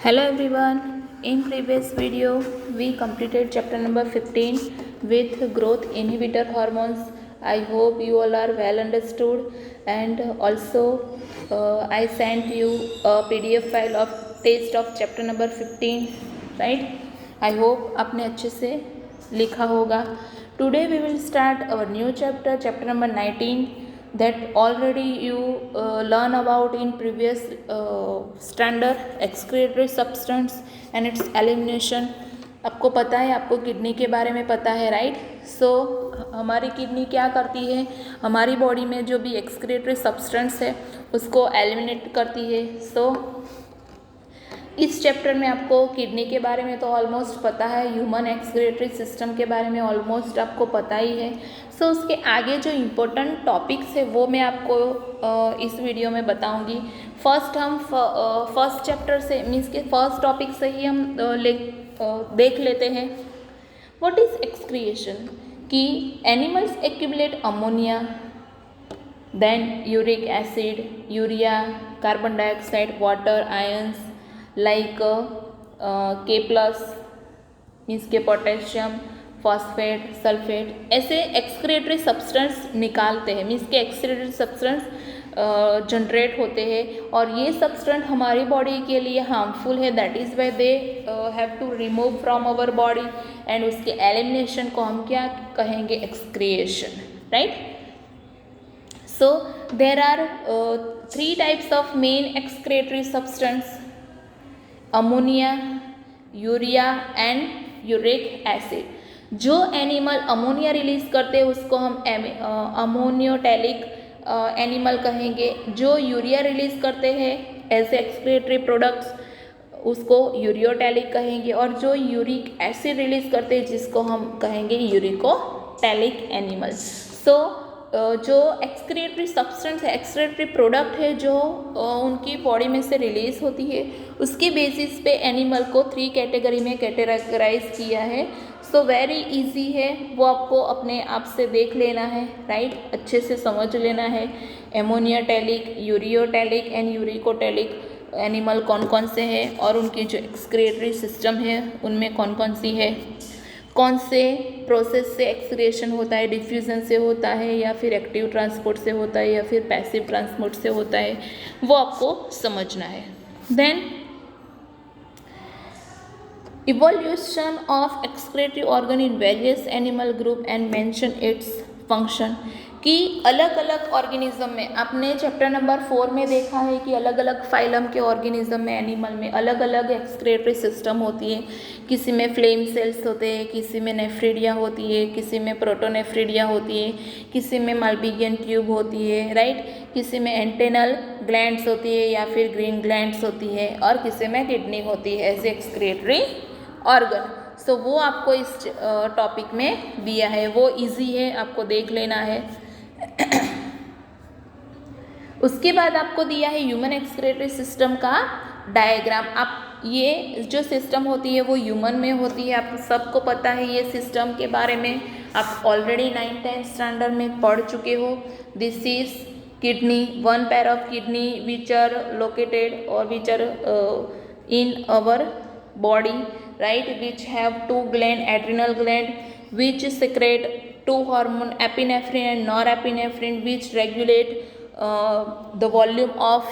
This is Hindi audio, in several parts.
Hello everyone. In previous video we completed chapter number 15 with growth inhibitor hormones. I hope you all are well understood, and also I sent you a PDF file of test of chapter number 15, right? I hope आपने अच्छे से लिखा होगा. Today we will start our new chapter number 19, that already you learn about in previous standard, excretory substance and its elimination. आपको पता है, आपको किडनी के बारे में पता है, राइट? सो हमारी किडनी क्या करती है, हमारी बॉडी में जो भी एक्सक्रीटरी सब्सटेंस है उसको एलिमिनेट करती है. सो इस चैप्टर में आपको किडनी के बारे में तो ऑलमोस्ट पता है, ह्यूमन एक्सक्रीटरी सिस्टम के बारे में ऑलमोस्ट आपको पता ही है. सो उसके आगे जो इम्पोर्टेंट टॉपिक्स है वो मैं आपको इस वीडियो में बताऊंगी. फर्स्ट चैप्टर से मीन्स के फर्स्ट टॉपिक से ही हम देख लेते हैं. What is excretion? कि animals accumulate ammonia, then uric acid, urea, carbon dioxide, water, ions like K plus means के पोटेशियम, फॉस्फेट, सल्फेट, ऐसे एक्सक्रीटरी सब्सटेंस निकालते हैं. मीन्स के एक्सक्रीटरी सब्सटेंस जनरेट होते हैं और ये सब्सटेंस हमारी बॉडी के लिए हार्मफुल है. That is why they have to remove from our body, and उसके एलिमिनेशन को हम क्या कहेंगे? Excretion, right? So there are 3 types of main excretory substance: ammonia, urea and uric acid. जो एनिमल अमोनिया रिलीज करते हैं उसको हम अमोनियोटैलिक एनिमल कहेंगे. जो यूरिया रिलीज करते हैं एज एक्सक्रीटरी प्रोडक्ट्स उसको यूरियोटैलिक कहेंगे, और जो यूरिक एसिड रिलीज करते हैं जिसको हम कहेंगे यूरिकोटैलिक एनिमल. सो जो एक्सक्रीटरी सब्सटेंस है, एक्सक्रीटरी प्रोडक्ट है जो उनकी बॉडी में से रिलीज होती है, उसके बेसिस पे एनिमल को 3 कैटेगरी में कैटेगराइज किया है. सो वेरी इजी है, वो आपको अपने आप से देख लेना है, राइट? अच्छे से समझ लेना है. एमोनियाटैलिक, यूरियोटैलिक एंड यूरिकोटैलिक एनिमल कौन कौन से हैं और उनकी जो एक्सक्रीटरी सिस्टम है उनमें कौन कौन सी है, कौन से प्रोसेस से एक्सक्रिएशन होता है, डिफ्यूजन से होता है या फिर एक्टिव ट्रांसपोर्ट से होता है या फिर पैसिव ट्रांसपोर्ट से होता है, वो आपको समझना है. Then evolution of excretory organ in various animal group and mention its function. कि अलग अलग ऑर्गेनिज्म में, आपने चैप्टर नंबर 4 में देखा है कि अलग अलग फाइलम के ऑर्गेनिज्म में, एनिमल में अलग अलग एक्सक्रीटरी सिस्टम होती है. किसी में फ्लेम सेल्स होते हैं, किसी में नेफ्रिडिया होती है, किसी में प्रोटोनेफ्रिडिया होती है, किसी में मल्बिगियन ट्यूब होती है, राइट? किसी में एंटेनल ग्लैंड्स होती है या फिर ग्रीन ग्लैंड्स होती है, और किसी में किडनी होती है एज एक्सक्रीटरी ऑर्गन. सो वो आपको इस टॉपिक में दिया है, वो इजी है, आपको देख लेना है. उसके बाद आपको दिया है ह्यूमन एक्सक्रीटरी सिस्टम का डायग्राम. आप ये जो सिस्टम होती है वो ह्यूमन में होती है, आप सबको पता है ये सिस्टम के बारे में. आप ऑलरेडी 9th-10th स्टैंडर्ड में पढ़ चुके हो. This is kidney, 1 pair of kidney which are located or which are in our body, right? Which have 2 gland, adrenal gland, which secrete 2 hormone, epinephrine and norepinephrine, which regulate the volume of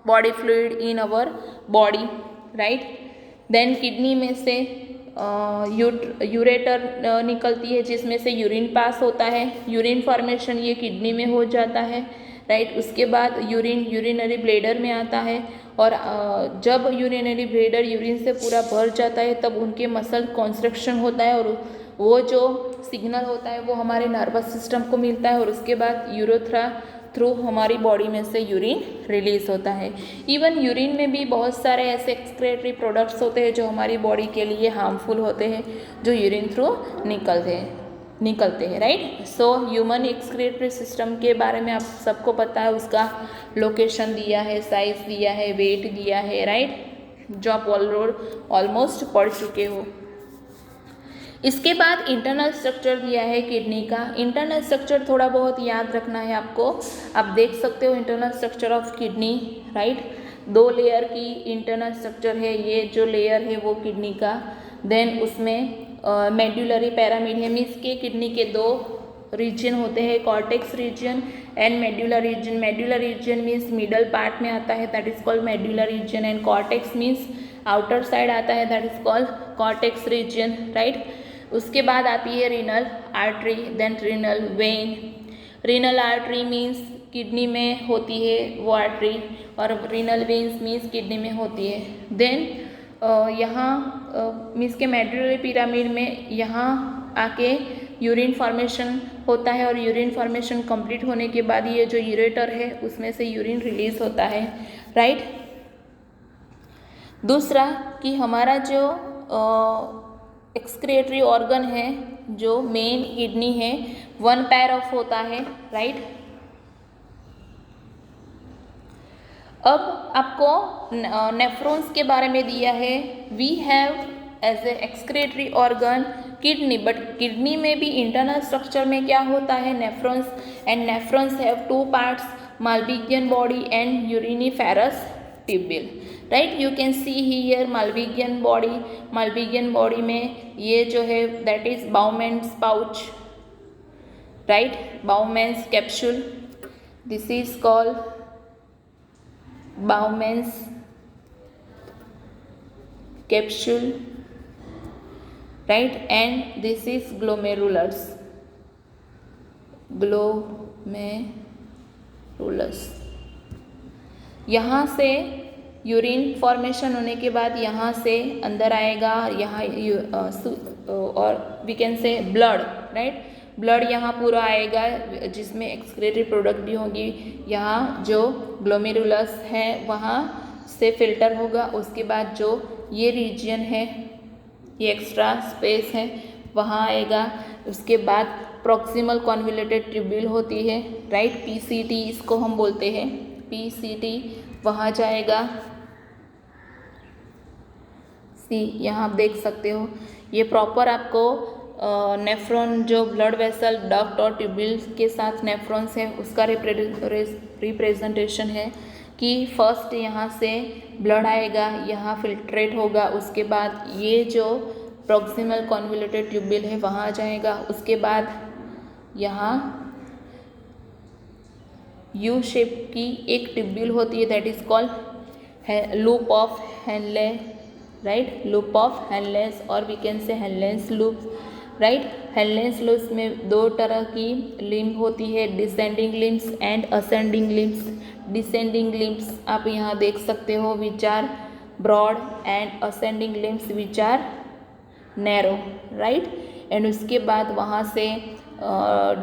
body fluid in our body, right? Then kidney में से यूरेटर निकलती है जिसमें से यूरिन पास होता है. यूरिन फॉर्मेशन ये किडनी में हो जाता है, राइट? उसके बाद यूरिन यूरिनरी ब्लेडर में आता है, और जब यूरिनरी ब्लेडर यूरिन से पूरा भर जाता है तब उनके मसल कॉन्स्ट्रक्शन होता है, और वो जो सिग्नल होता है वो हमारे नर्वस सिस्टम को मिलता है, और उसके बाद यूरेथ्रा थ्रू हमारी बॉडी में से यूरिन रिलीज होता है. इवन यूरिन में भी बहुत सारे ऐसे एक्सक्रीटरी प्रोडक्ट्स होते हैं जो हमारी बॉडी के लिए हार्मफुल होते हैं, जो यूरिन थ्रू निकलते हैं, right? So human excretory system के बारे में आप सबको पता है, उसका लोकेशन दिया है, साइज दिया है, वेट दिया है, राइट? जो आप ऑलमोस्ट पढ़ चुके हो. इसके बाद इंटरनल स्ट्रक्चर दिया है किडनी का. इंटरनल स्ट्रक्चर थोड़ा बहुत याद रखना है आपको. आप देख सकते हो internal structure of kidney, right? 2 layer की इंटरनल स्ट्रक्चर है, ये जो लेयर है वो किडनी का। देन उसमें मेड्यूलरी पिरामिड है, मीन्स के किडनी के 2 रीजन होते हैं, cortex region and medullary region. Medullary region means middle part में आता है, that is called medullary region, and cortex means outer side आता है, that is called cortex region, right. उसके बाद आती है renal artery, then renal vein. Renal artery means kidney में होती है वो आर्टरी, और रीनल वेन्स मीन्स किडनी में होती है। देन यहाँ मीन्स के मेड्यूलरी पिरामिड में यहाँ आके यूरिन फॉर्मेशन होता है, और यूरिन फॉर्मेशन कंप्लीट होने के बाद ये जो यूरेटर है उसमें से यूरिन रिलीज होता है, राइट। दूसरा कि हमारा जो एक्सक्रिएटरी ऑर्गन है, जो मेन किडनी है, 1 पेयर ऑफ होता है, राइट। अब आपको नेफ्रॉन्स के बारे में दिया है। We have as a excretory organ kidney, but kidney में भी इंटरनल स्ट्रक्चर में क्या होता है, nephrons, and nephrons have 2 parts, Malpighian body and uriniferous tubule, right. You can see here Malpighian body. Malpighian body में ये जो है that is Bowman's pouch, right, Bowman's capsule, this is called Bowman's capsule, right, and this is glomerulus, यहाँ से यूरिन फॉर्मेशन होने के बाद यहाँ से अंदर आएगा, यहाँ और we can say blood, right, blood यहाँ पूरा आएगा जिसमें एक्सक्रीटरी प्रोडक्ट भी होगी। यहाँ जो ग्लोमेरुलस है वहाँ से फिल्टर होगा, उसके बाद जो ये रीजन है, ये एक्स्ट्रा स्पेस है, वहाँ आएगा। उसके बाद प्रॉक्सिमल कॉन्वोल्यूटेड ट्यूब्यूल होती है, राइट, पीसीटी इसको हम बोलते हैं, पीसीटी वहाँ जाएगा। यहाँ आप देख सकते हो ये प्रॉपर आपको नेफ्रॉन जो ब्लड वेसल डक्ट और ट्यूब्यूल्स के साथ नेफ्रॉन्स है उसका रिप्रेजेंटेशन है कि फर्स्ट यहाँ से ब्लड आएगा, यहाँ फिल्ट्रेट होगा, उसके बाद ये जो प्रॉक्सिमल कॉन्वोल्यूटेड ट्यूब्यूल है वहाँ जाएगा। उसके बाद यहाँ यू शेप की एक ट्यूब्यूल होती है, that is called loop of Henle, right, loop of Henle's, और we can say Henle's loop, right. Henle's loops में 2 तरह की लिम्ब होती है, descending limbs and ascending limbs. Descending limbs आप यहाँ देख सकते हो which are broad, and ascending limbs which are narrow, right. And उसके बाद वहाँ से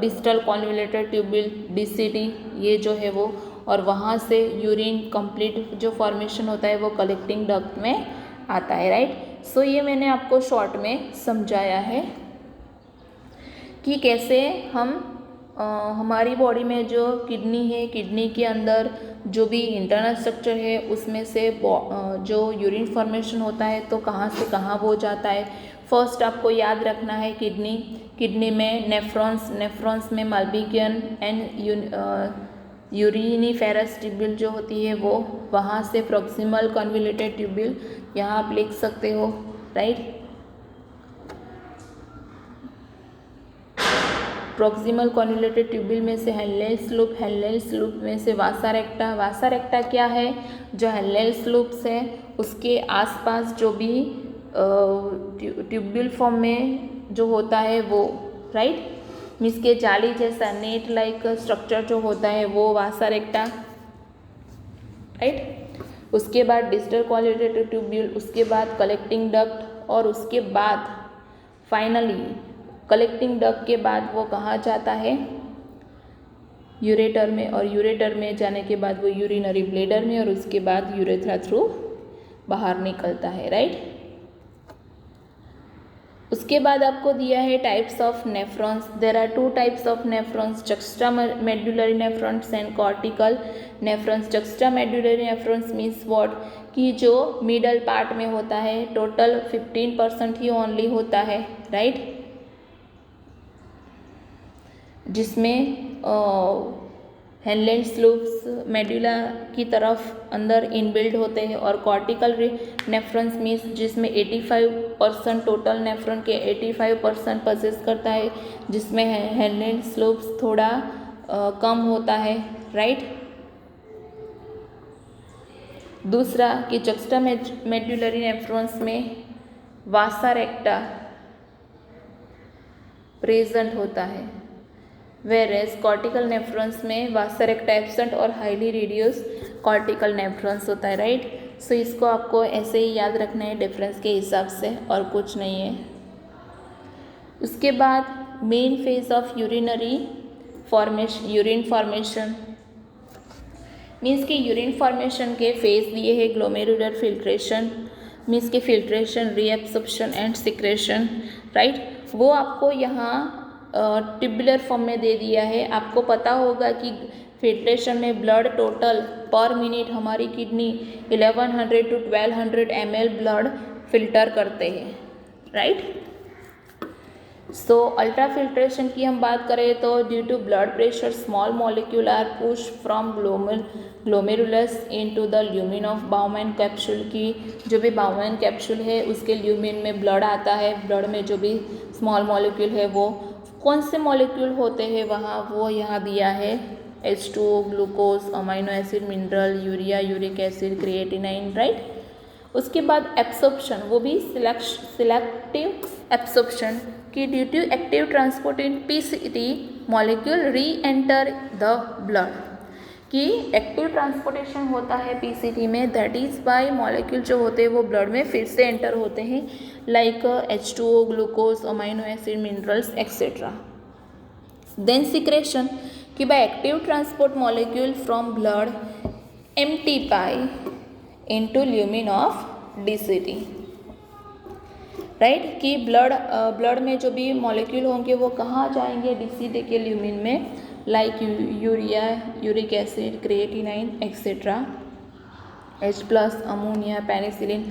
डिस्टल कॉन्वोल्यूटेड ट्यूब्यूल, डीसीटी, ये जो है वो, और वहाँ से यूरिन कंप्लीट जो फॉर्मेशन होता है वो कलेक्टिंग डक्ट में आता है, राइट। सो ये मैंने आपको शॉर्ट में समझाया है कि कैसे हम हमारी बॉडी में जो किडनी है, किडनी के अंदर जो भी इंटरनल स्ट्रक्चर है उसमें से जो यूरिन फॉर्मेशन होता है तो कहाँ से कहाँ वो जाता है। फर्स्ट आपको याद रखना है किडनी में नेफ्रॉन्स में माल्पिगियन एंड यूरिनिफेरस ट्यूब्यूल जो होती है वो, वहाँ से प्रॉक्सिमल कॉन्वोल्यूटेड ट्यूब्यूल यहाँ आप लिख सकते हो, राइट। प्रॉक्सिमल कॉन्वोल्यूटेड ट्यूब्यूल में से हेनलेस लूप में से वासा रेक्टा क्या है, जो हेनलेस लूप्स है उसके आसपास जो भी ट्यूब्यूल फॉर्म में जो होता है वो, राइट, मीन्स के जाली जैसा नेट लाइक स्ट्रक्चर जो होता है वो वासा रेक्टा, राइट। उसके बाद डिस्टल कॉन्वोल्यूटेड ट्यूब्यूल, उसके बाद कलेक्टिंग डक्ट, और उसके बाद फाइनली कलेक्टिंग डक्ट के बाद वो कहाँ जाता है, यूरेटर में, और यूरेटर में जाने के बाद वो यूरिनरी ब्लैडर में, और उसके बाद यूरेथ्रा थ्रू बाहर निकलता है, राइट। उसके बाद आपको दिया है types of nephrons. There are 2 types of nephrons, juxtamedullary nephrons and cortical nephrons. Juxtamedullary nephrons means what, कि जो मिडल पार्ट में होता है, टोटल 15% ही ओनली होता है, राइट, जिसमें हेनलेंड्स लूप्स मेडुला की तरफ अंदर इनबिल्ड होते हैं और कॉर्टिकल नेफ्रॉन्स मीन्स जिसमें 85% टोटल नेफ्रॉन के 85% पजेस करता है, जिसमें हेनलेंड्स लूप्स थोड़ा कम होता है, राइट। दूसरा कि जक्स्टा मेडुलरी नेफ्रॉन्स में वासा रेक्टा प्रेजेंट होता है, वेरेस कॉर्टिकल नेफ्रॉन्स में वासा रेक्टा एब्सेंट और हाईली रिड्यूस कॉर्टिकल नेफ्रॉन्स होता है, राइट। सो इसको आपको ऐसे ही याद रखना है डिफरेंस के हिसाब से, और कुछ नहीं है। उसके बाद main phase of urinary formation, urine formation means कि यूरिन फॉर्मेशन के फेज दिए है ग्लोमेरुलर फिल्ट्रेशन मीन्स के filtration, reabsorption and secretion, right. वो आपको यहाँ ट्यूबुलर फॉर्म में दे दिया है। आपको पता होगा कि फिल्ट्रेशन में ब्लड टोटल पर मिनट हमारी kidney 1100 to 1200 ml blood filter करते हैं, राइट। सो अल्ट्रा फिल्ट्रेशन की हम बात करें तो due to blood pressure small molecule are push from glomerulus into the lumen of Bowman capsule की जो भी बाउमैन कैप्सूल है उसके ल्यूमिन में ब्लड आता है। ब्लड में जो भी स्मॉल मॉलिक्यूल है वो कौन से मॉलिक्यूल होते हैं वहाँ, वो यहाँ दिया है H2O, glucose, amino acid, mineral, urea, uric acid, creatinine, right. उसके बाद एब्सॉर्प्शन, वो भी सिलेक्टिव एब्सॉर्प्शन कि due to active transport in PCT molecule re-enter the blood, कि एक्टिव ट्रांसपोर्टेशन होता है पीसीटी में, दैट इज़ बाय मॉलिक्यूल जो होते हैं वो ब्लड में फिर से एंटर होते हैं, like H2O, glucose, amino acid, minerals etcetera. Then secretion कि by active transport molecule from blood empty pie into lumen of DCT, right. कि ब्लड में जो भी मॉलिक्यूल होंगे वो कहाँ जाएंगे, डीसीटी के ल्यूमिन में, like urea, uric acid, creatinine etcetera, H+, ammonia, penicillin,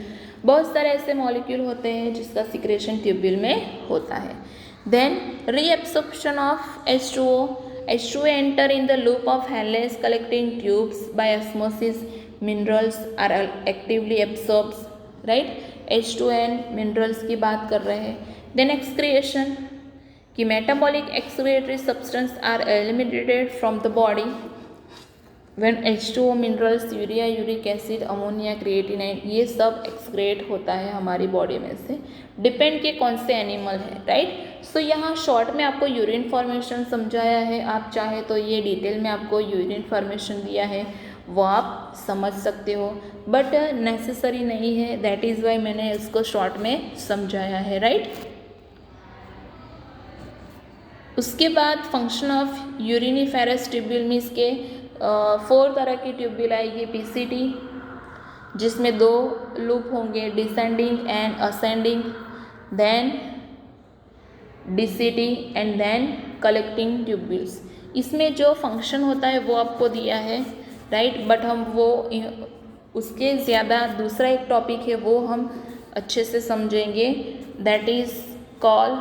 बहुत सारे ऐसे मॉलिक्यूल होते हैं जिसका सिक्रेशन ट्यूब्यूल में होता है। Then reabsorption of H2O enter in the loop of Henle's collecting tubes by osmosis, minerals are actively absorbs, right. H2N minerals की बात कर रहे हैं। देन एक्सक्रिएशन कि metabolic excretory substance are eliminated from the body when H2O, minerals, urea, uric acid, ammonia, creatinine, ये सब एक्सक्रिएट होता है हमारी बॉडी में से, डिपेंड के कौन से एनिमल है, राइट। सो यहाँ शॉर्ट में आपको यूरिन फॉर्मेशन समझाया है, आप चाहे तो ये डिटेल में आपको यूरिन फॉर्मेशन दिया है वो आप समझ सकते हो, बट नेसेसरी नहीं है, दैट इज़ वाई मैंने इसको शॉर्ट में समझाया है, राइट। उसके बाद function of uriniferous tubule means के 4 तरह की ट्यूब्यूल आएगी पीसीटी, जिसमें 2 लूप होंगे, descending and ascending, then DCT and then collecting tubules. इसमें जो फंक्शन होता है वो आपको दिया है, राइट, बट हम वो उसके ज़्यादा दूसरा एक टॉपिक है वो हम अच्छे से समझेंगे, that is call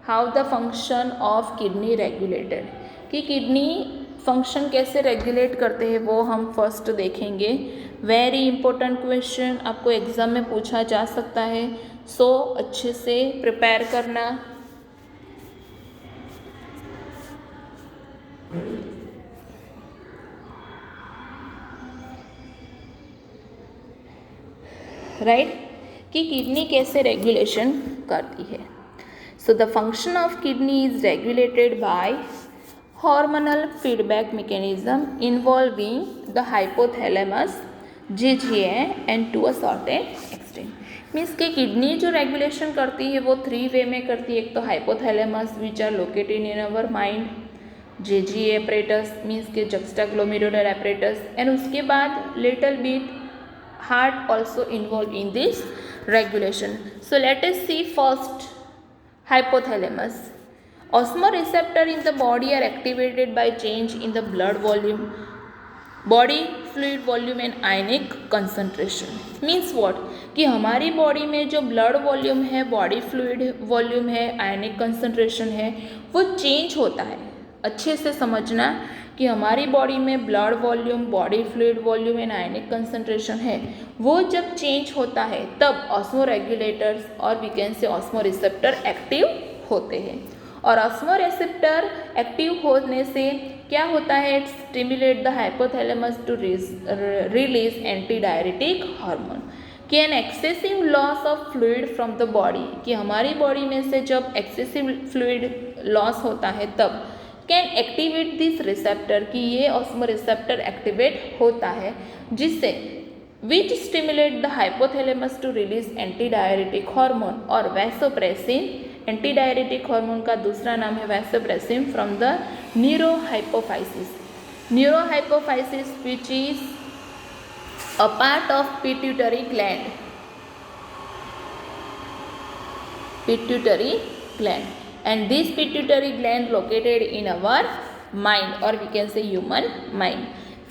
how the function of kidney regulated, कि किडनी फंक्शन कैसे रेगुलेट करते हैं वो हम फर्स्ट देखेंगे। वेरी इंपॉर्टेंट क्वेश्चन आपको एग्ज़ाम में पूछा जा सकता है, सो अच्छे से प्रिपेयर करना। राइट, कि किडनी कैसे रेगुलेशन करती है। So the function of kidney is regulated by hormonal feedback mechanism involving the hypothalamus, GGA and to a certain extent। Means कि किडनी जो रेगुलेशन करती है वो 3 वे में करती है। एक तो hypothalamus which are located in our mind, GGA apparatus means के juxtaglomerular apparatus, एंड उसके बाद little bit heart also involve in this regulation. So let us see first hypothalamus। Osmoreceptor in the body are activated by change in the blood volume, body fluid volume and ionic concentration। Means what? कि हमारी बॉडी में जो ब्लड वॉल्यूम है, बॉडी फ्लूइड वॉल्यूम है, आयनिक कंसंट्रेशन है, वो चेंज होता है। अच्छे से समझना कि हमारी बॉडी में blood volume, body fluid volume and ionic concentration है, वो जब चेंज होता है तब ऑस्मो रेगुलेटर्स और we can say osmo receptor active होते हैं। और ऑस्मो रिसेप्टर एक्टिव होने से क्या होता है, it stimulate the hypothalamus to release anti diuretic hormone. कि an excessive loss of fluid from the body, कि हमारी बॉडी में से जब एक्सेसिव फ्लूइड लॉस होता है तब कैन एक्टिवेट दिस रिसेप्टर, कि ये ऑस्मो रिसेप्टर एक्टिवेट होता है, जिससे which stimulate the hypothalamus to release anti diuretic hormone और वैसोप्रेसिन। एंटी डायरेटिक हार्मोन का दूसरा नाम है vasopressin from the neurohypophysis. Neurohypophysis which is a part of pituitary gland, and this pituitary gland located in our mind or we can say human mind.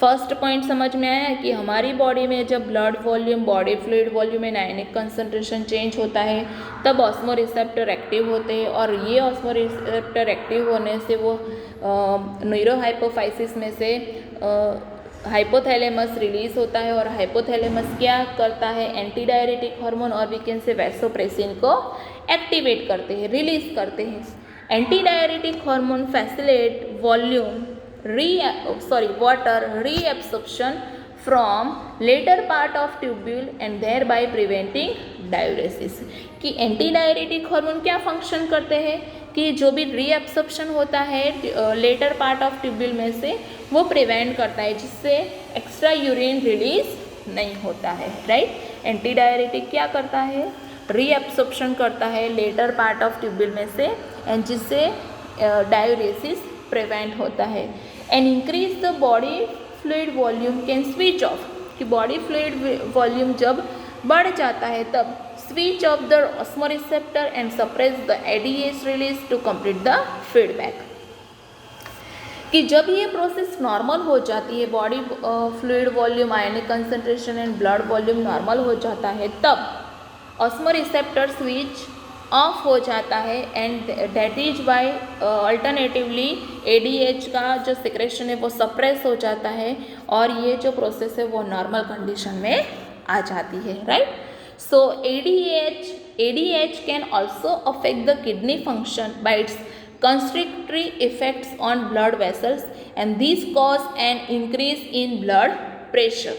First point समझ में आया कि हमारी बॉडी में जब blood volume, body fluid volume and ionic concentration change होता है तब ऑस्मो रिसेप्टर एक्टिव होते हैं, और ये ऑस्मो रिसेप्टर एक्टिव होने से वो न्यूरोहाइपोफाइसिस में से हाइपोथैलेमस रिलीज होता है, और हाइपोथैलेमस क्या करता है, एंटी डायरेटिक हार्मोन और वी कैन से वैसोप्रेसिन को एक्टिवेट करते हैं, रिलीज करते हैं। Anti diuretic hormone facilitate volume water reabsorption from latter part of tubule and thereby preventing diuresis. कि एंटी डायरेटिक हार्मोन क्या फंक्शन करते हैं कि जो भी रीएब्सॉर्प्शन होता है लेटर पार्ट ऑफ ट्यूब्यूल में से वो प्रिवेंट करता है, जिससे एक्स्ट्रा यूरिन रिलीज नहीं होता है, राइट। एंटी डायरेटिक क्या करता है, रीएब्सॉर्प्शन करता है लेटर पार्ट ऑफ ट्यूब्यूल में से, एंड जिससे डायूरेसिस प्रिवेंट होता है। And increase the body fluid volume can switch off, कि बॉडी फ्लूइड वॉल्यूम जब बढ़ जाता है तब switch off the osmo receptor and suppress the ADH release to complete the feedback. कि जब ये प्रोसेस नॉर्मल हो जाती है, body fluid volume, ionic concentration and blood volume normal हो जाता है, तब ऑस्मो रिसेप्टर स्विच ऑफ हो जाता है, and that is by alternatively ADH का जो सिक्रेशन है वो सप्रेस हो जाता है, और ये जो प्रोसेस है वो नॉर्मल कंडीशन में आ जाती है, right. So ADH can also affect the kidney function by it's constrictory effects on blood vessels, and these cause an increase in blood pressure,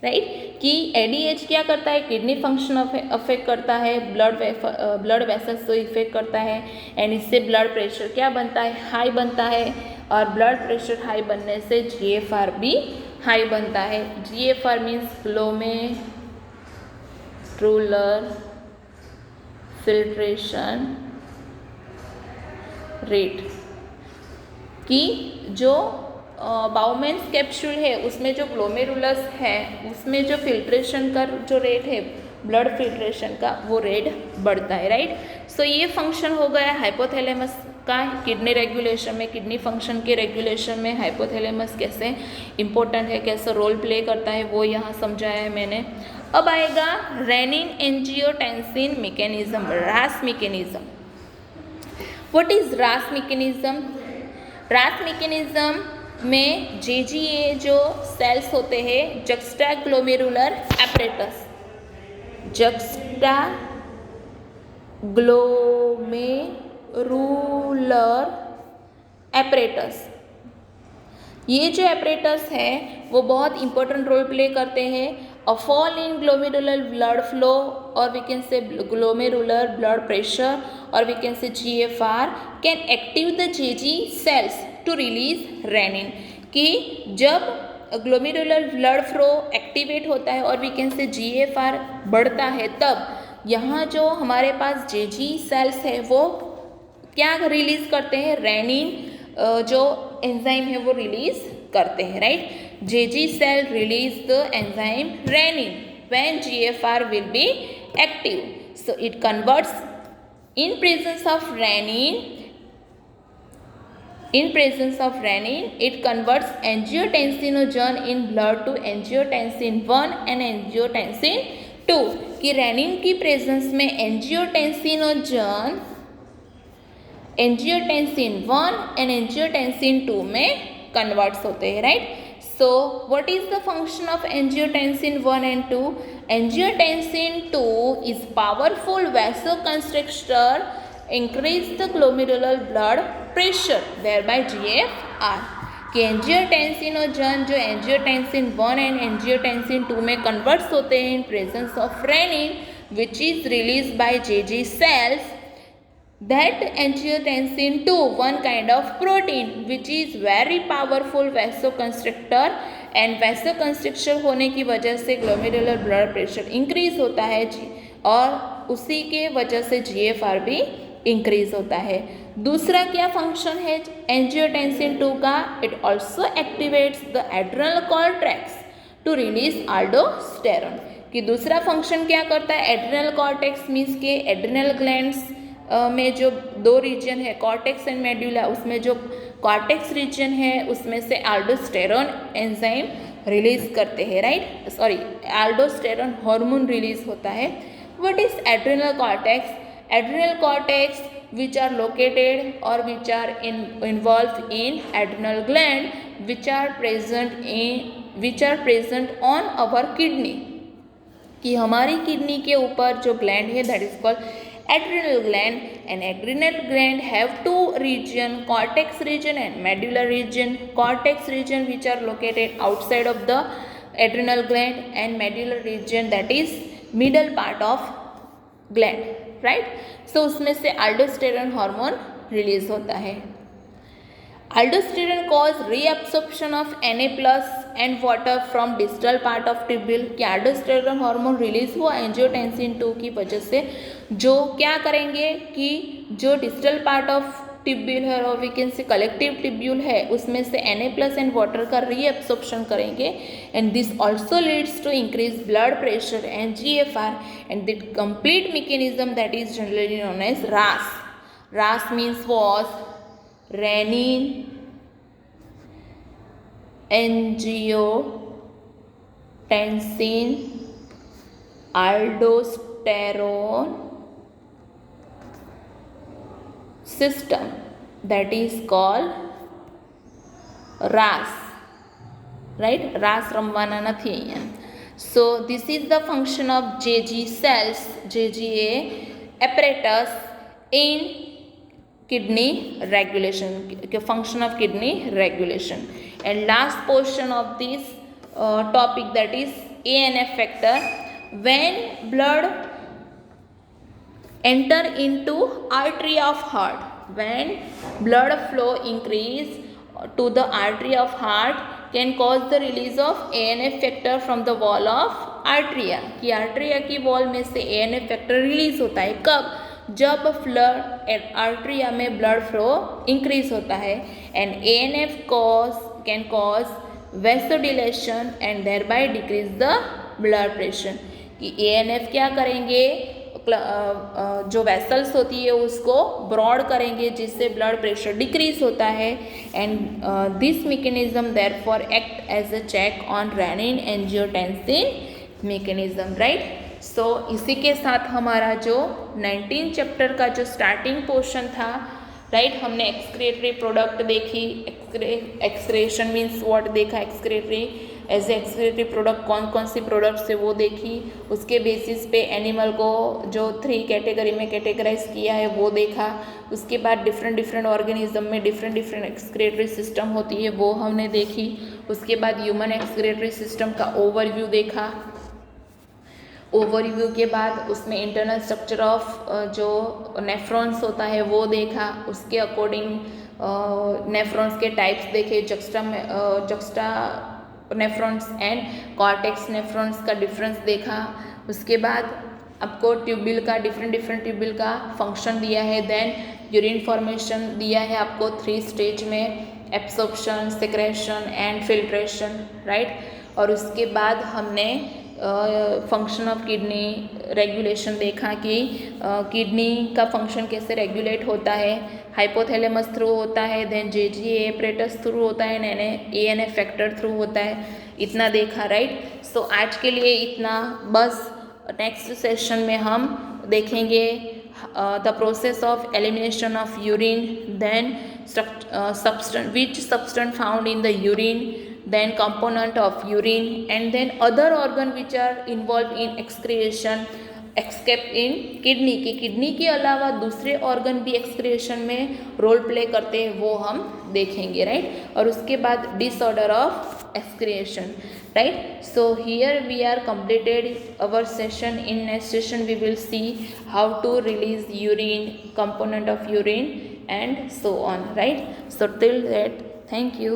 right। कि ADH क्या करता है, किडनी फंक्शन अफेक्ट करता है, ब्लड वेसल्स को इफेक्ट करता है, एंड इससे ब्लड प्रेशर क्या बनता है, हाई बनता है, और ब्लड प्रेशर हाई बनने से GFR भी हाई बनता है। GFR means glomerular filtration rate. कि जो बाउमेन्स कैप्सूल है उसमें जो ग्लोमेरुलस है उसमें जो फिल्ट्रेशन का जो रेट है, ब्लड फिल्ट्रेशन का, वो रेट बढ़ता है, राइट। सो ये फंक्शन हो गया हाइपोथैलेमस का किडनी रेगुलेशन में, किडनी फंक्शन के रेगुलेशन में हाइपोथैलेमस कैसे इंपॉर्टेंट है, कैसे रोल प्ले करता है, वो यहाँ समझाया है मैंने। अब आएगा रेनिन एंजियोटेंसिन मैकेनिज्म, रास मैकेनिज्म। व्हाट इज रास मैकेनिज्म? रास मैकेनिज्म में JGA जो सेल्स होते हैं, juxta glomerular apparatus, juxta glomerular apparatus, ये जो एपरेटस है वो बहुत इंपॉर्टेंट रोल प्ले करते हैं। A fall in glomerular blood flow और we can say glomerular blood pressure और we can say GFR can active the JG cells to release renin. कि जब ग्लोमेरुलर ब्लड फ्लो एक्टिवेट होता है और वी कैन से GFR बढ़ता है, तब यहाँ जो हमारे पास JG सेल्स है वो क्या रिलीज करते हैं, रेनिन जो एंजाइम है वो रिलीज करते हैं, right. JG cell release the enzyme renin when GFR will be active. So it converts in presence of renin, it converts angiotensinogen in blood to angiotensin 1 and angiotensin 2. कि रेनिन की प्रेजेंस में angiotensin 1 and angiotensin 2 में कन्वर्ट्स होते हैं, right. So what is the function of angiotensin 1 and 2? Angiotensin 2 is powerful vasoconstrictor, increase the glomerular blood pressure, thereby GFR। कि एंजियोटेंसिनोजन जो एंजियोटेंसिन 1 एंड एंजियोटेंसिन 2 में कन्वर्ट्स होते हैं in presence of renin which is release by JG cells, that angiotensin 2 one kind of protein which is very powerful vasoconstrictor and vasoconstriction होने की वजह से glomerular blood pressure increase होता है और उसी के वजह से GFR भी increase होता है। दूसरा क्या फंक्शन है एंजियोटेंसिन 2 का? It also activates the adrenal cortex to release aldosterone. कि दूसरा फंक्शन क्या करता है? एड्रेनल कॉर्टेक्स मीन्स के एड्रेनल ग्लैंड्स में जो दो रीजन है कॉर्टेक्स एंड मेडुला, उसमें जो कॉर्टेक्स रीजन है उसमें से आल्डोस्टेरोन एंजाइम रिलीज करते हैं, राइट। सॉरी, आल्डोस्टेरोन हार्मोन रिलीज होता है। What is adrenal cortex? Adrenal cortex which are located or which are involved in adrenal gland which are present on our kidney। कि हमारी किडनी के ऊपर जो ग्लैंड है that is called adrenal gland, and adrenal gland have two region, cortex region and medulla region। cortex region which are located outside of the adrenal gland and medulla region that is middle part of gland, right। so उसमें से aldosterone hormone release होता है। Aldosterone cause reabsorption of Na plus and water from distal part of tubule। कि aldosterone hormone release हुआ angiotensin 2 की वजह से, जो क्या करेंगे कि जो डिस्टल पार्ट ऑफ ट्यूब्यूल है और we can say collective tubule है उसमें से Na प्लस एंड वाटर का रीअब्सॉर्प्शन करेंगे and this also leads to increase blood pressure and GFR and the complete mechanism that is generally known as RAS। RAS means was renin angiotensin aldosterone system, that is called RAS, right। RAS રમવાના નથી અહીંયા। so this is the function of JG cells, JGA apparatus in kidney regulation, function of kidney regulation। and last portion of this topic that is ANF factor। when blood enter into artery of heart, when blood flow increase to the artery of heart can cause the release of ANF factor from the wall of arteria। कि arteria की wall में से ANF factor release होता है कब? जब ब्लड आर्टरिया में ब्लड फ्लो इंक्रीज होता है and ANF can cause vasodilation and thereby decrease the blood pressure. कि ANF क्या करेंगे? जो वेसल्स होती है उसको ब्रॉड करेंगे जिससे ब्लड प्रेशर डिक्रीज होता है and this mechanism therefore act as a check on renin angiotensin mechanism, right. So इसी के साथ हमारा जो 19 चैप्टर का जो स्टार्टिंग पोर्शन था, राइट, हमने एक्सक्रीटरी प्रोडक्ट देखी, एक्सक्रेशन मीन्स व्हाट देखा, excretory as a excretory product कौन कौन सी प्रोडक्ट्स है वो देखी, उसके बेसिस पे एनिमल को जो 3 कैटेगरी में कैटेगराइज किया है वो देखा, उसके बाद डिफरेंट ऑर्गेनिज्म में डिफरेंट एक्सक्रीटरी सिस्टम होती है वो हमने देखी, उसके बाद ह्यूमन एक्सक्रीटरी सिस्टम का ओवरव्यू देखा। ओवरव्यू के बाद उसमें इंटरनल स्ट्रक्चर ऑफ जो नेफ्रॉन्स होता है वो देखा, उसके अकॉर्डिंग नेफ्रॉन्स के टाइप्स देखे, juxta nephrons and cortex nephrons का डिफरेंस देखा। उसके बाद आपको ट्यूब्यूल का डिफरेंट ट्यूब्यूल का फंक्शन दिया है, देन यूरिन फॉर्मेशन दिया है आपको 3 स्टेज में, absorption, secretion and filtration, right. और उसके बाद हमने फंक्शन ऑफ किडनी रेगुलेशन देखा कि किडनी का फंक्शन कैसे रेगुलेट होता है, हाइपोथैलेमस थ्रू होता है, देन JGA एपरेटस थ्रू होता है, ANF फैक्टर थ्रू होता है, इतना देखा, राइट। सो आज के लिए इतना बस। नेक्स्ट सेशन में हम देखेंगे the process of elimination of urine, then substance, which substance found in the urine, then component of urine, and then other organ which are involved in excretion, escape in kidney की, किडनी के अलावा दूसरे ऑर्गन भी एक्सक्रिएशन में रोल प्ले करते हैं, वो हम देखेंगे, राइट। और उसके बाद disorder of excretion, right. So here we are completed our session. In next session we will see how to release urine, component of urine, and so on, right? So till that, thank you.